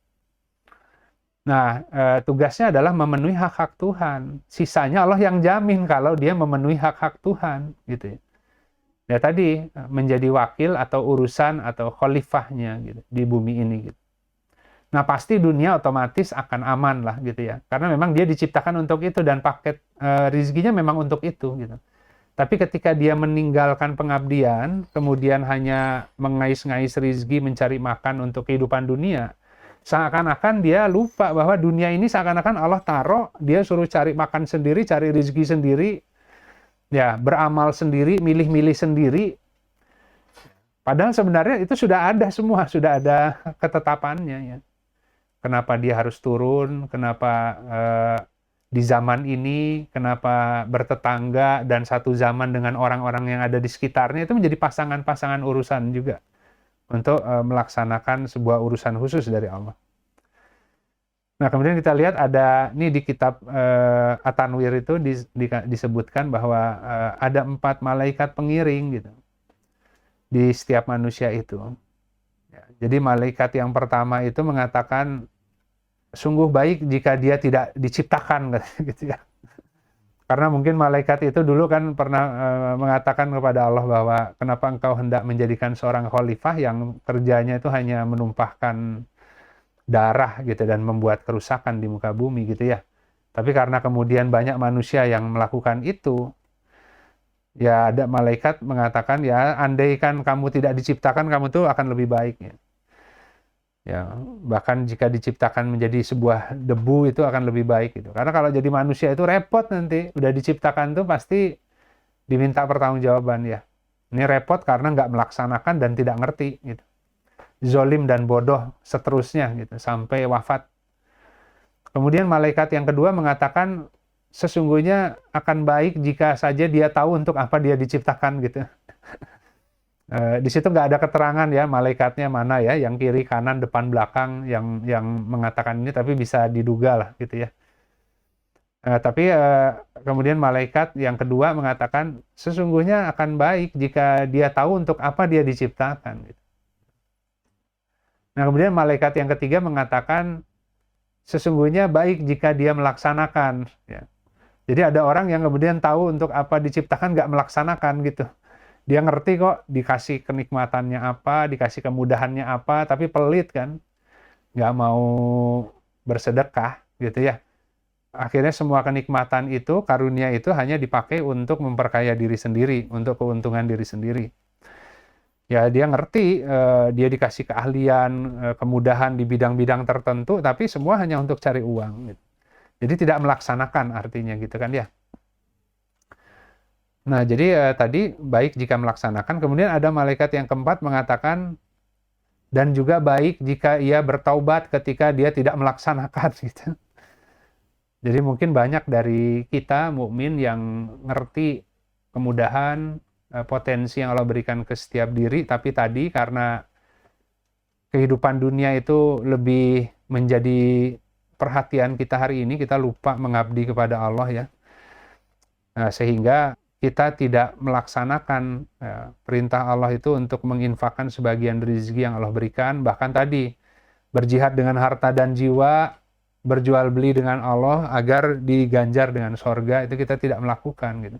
[SPEAKER 1] Nah, tugasnya adalah memenuhi hak-hak Tuhan. Sisanya Allah yang jamin kalau dia memenuhi hak-hak Tuhan. Gitu ya. Ya tadi, menjadi wakil atau urusan atau khalifahnya gitu, di bumi ini. Gitu. Nah, pasti dunia otomatis akan aman lah gitu ya. Karena memang dia diciptakan untuk itu dan paket rizkinya memang untuk itu gitu. Tapi ketika dia meninggalkan pengabdian, kemudian hanya mengais-ngais rizki, mencari makan untuk kehidupan dunia, seakan-akan dia lupa bahwa dunia ini seakan-akan Allah taruh, dia suruh cari makan sendiri, cari rizki sendiri, ya beramal sendiri, milih-milih sendiri. Padahal sebenarnya itu sudah ada semua, sudah ada ketetapannya ya. Kenapa dia harus turun, kenapa di zaman ini, kenapa bertetangga dan satu zaman dengan orang-orang yang ada di sekitarnya, itu menjadi pasangan-pasangan urusan juga untuk melaksanakan sebuah urusan khusus dari Allah. Nah, kemudian kita lihat ada, ini di kitab At-Tanwir itu disebutkan bahwa ada 4 malaikat pengiring gitu di setiap manusia itu. Ya, jadi malaikat yang pertama itu mengatakan, sungguh baik jika dia tidak diciptakan gitu ya. Karena mungkin malaikat itu dulu kan pernah mengatakan kepada Allah bahwa kenapa engkau hendak menjadikan seorang khalifah yang kerjanya itu hanya menumpahkan darah gitu dan membuat kerusakan di muka bumi gitu ya. Tapi karena kemudian banyak manusia yang melakukan itu, ya ada malaikat mengatakan ya andaikan kamu tidak diciptakan kamu tuh akan lebih baik ya. Ya, bahkan jika diciptakan menjadi sebuah debu itu akan lebih baik gitu. Karena kalau jadi manusia itu repot nanti. Udah diciptakan tuh pasti diminta pertanggungjawaban ya. Ini repot karena nggak melaksanakan dan tidak ngerti gitu. Zolim dan bodoh seterusnya gitu sampai wafat. Kemudian malaikat yang kedua mengatakan sesungguhnya akan baik jika saja dia tahu untuk apa dia diciptakan gitu. Di situ nggak ada keterangan ya malaikatnya mana ya, yang kiri, kanan, depan, belakang yang mengatakan ini, tapi bisa diduga lah gitu ya. Tapi kemudian malaikat yang kedua mengatakan sesungguhnya akan baik jika dia tahu untuk apa dia diciptakan. Gitu. Nah kemudian malaikat yang ketiga mengatakan sesungguhnya baik jika dia melaksanakan. Ya. Jadi ada orang yang kemudian tahu untuk apa diciptakan nggak melaksanakan gitu. Dia ngerti kok dikasih kenikmatannya apa, dikasih kemudahannya apa, tapi pelit kan. Nggak mau bersedekah gitu ya. Akhirnya semua kenikmatan itu, karunia itu hanya dipakai untuk memperkaya diri sendiri, untuk keuntungan diri sendiri. Ya dia ngerti, dia dikasih keahlian, kemudahan di bidang-bidang tertentu, tapi semua hanya untuk cari uang. Gitu. Jadi tidak melaksanakan artinya gitu kan ya. Nah, jadi tadi baik jika melaksanakan. Kemudian ada malaikat yang keempat mengatakan, dan juga baik jika ia bertaubat ketika dia tidak melaksanakan. Gitu. Jadi mungkin banyak dari kita mukmin yang ngerti kemudahan, potensi yang Allah berikan ke setiap diri, tapi tadi karena kehidupan dunia itu lebih menjadi perhatian kita hari ini, kita lupa mengabdi kepada Allah ya. Nah, sehingga kita tidak melaksanakan perintah Allah itu untuk menginfakkan sebagian rezeki yang Allah berikan. Bahkan tadi, berjihad dengan harta dan jiwa, berjual beli dengan Allah agar diganjar dengan sorga, itu kita tidak melakukan. Gitu.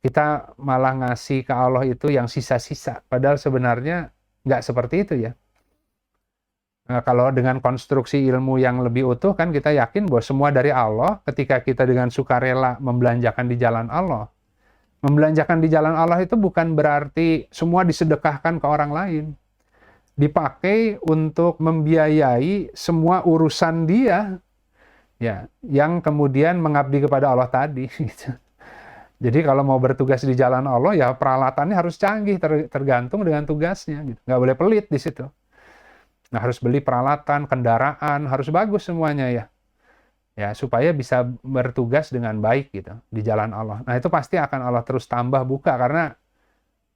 [SPEAKER 1] Kita malah ngasih ke Allah itu yang sisa-sisa. Padahal sebenarnya nggak seperti itu ya. Nah, kalau dengan konstruksi ilmu yang lebih utuh, kan kita yakin bahwa semua dari Allah, ketika kita dengan sukarela membelanjakan di jalan Allah, membelanjakan di jalan Allah itu bukan berarti semua disedekahkan ke orang lain. Dipakai untuk membiayai semua urusan dia, ya, yang kemudian mengabdi kepada Allah tadi. Gitu. Jadi kalau mau bertugas di jalan Allah, ya peralatannya harus canggih, tergantung dengan tugasnya. Gitu. Nggak boleh pelit di situ. Nah harus beli peralatan, kendaraan, harus bagus semuanya ya. Ya, supaya bisa bertugas dengan baik gitu di jalan Allah. Nah, itu pasti akan Allah terus tambah buka karena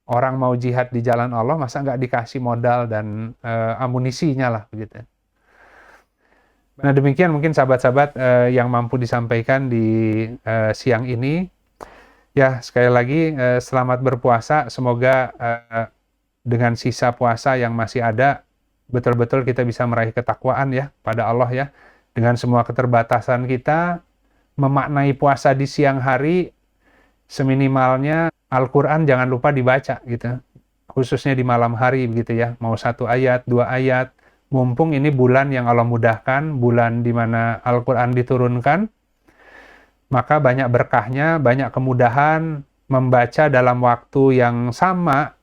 [SPEAKER 1] orang mau jihad di jalan Allah masa nggak dikasih modal dan amunisinya lah begitu. Nah, demikian mungkin sahabat-sahabat yang mampu disampaikan di siang ini. Ya, sekali lagi selamat berpuasa. Semoga dengan sisa puasa yang masih ada betul-betul kita bisa meraih ketakwaan ya pada Allah ya. Dengan semua keterbatasan kita, memaknai puasa di siang hari, seminimalnya Al-Quran jangan lupa dibaca gitu. Khususnya di malam hari begitu ya. Mau 1 ayat, 2 ayat, mumpung ini bulan yang Allah mudahkan, bulan di mana Al-Quran diturunkan, maka banyak berkahnya, banyak kemudahan membaca dalam waktu yang sama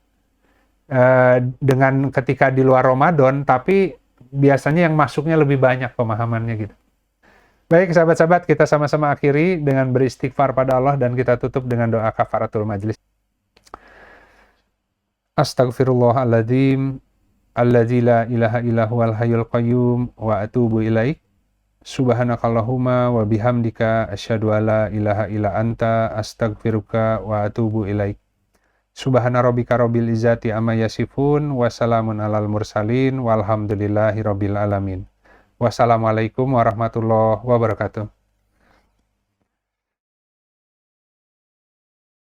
[SPEAKER 1] dengan ketika di luar Ramadan, tapi biasanya yang masuknya lebih banyak pemahamannya gitu. Baik sahabat-sahabat, kita sama-sama akhiri dengan beristighfar pada Allah dan kita tutup dengan doa kafaratul majlis. Astaghfirullahaladzim, alladzi la ilaha illa huwal hayyul qayyum wa atubu ilaik. Subhanakallahumma wa bihamdika asyhadu alla ilaha illa anta astaghfiruka wa atubu ilaik. Subhana rabbika rabbil izzati amma yasifun wa salamun alal mursalin walhamdulillahi rabbil alamin. Wassalamualaikum warahmatullahi wabarakatuh.